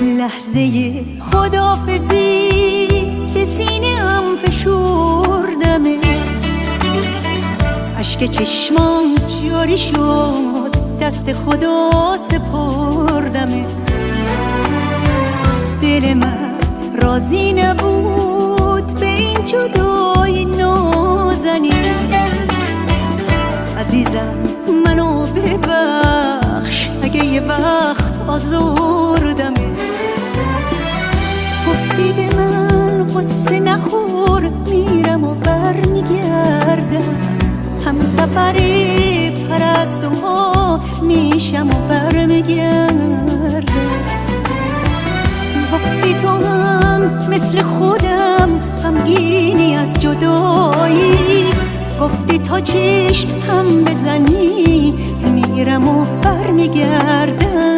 لحظه خداحافظی به سینه‌ام فشردمه، اشک چشمام جاری شد، دست خدا سپردمه. دل من راضی نبود به این جدایی نازنین. عزیزم منو ببخش اگه یه وقت آزردمه. گفتی به من قصه نخور، میرم و برمیگردم، هم سفر پرستوها میشم و برمیگردم. گفتی تو هم مثل خودم غمگینی از جدایی، گفتی تا چشم هم بزنی میرم و برمیگردم.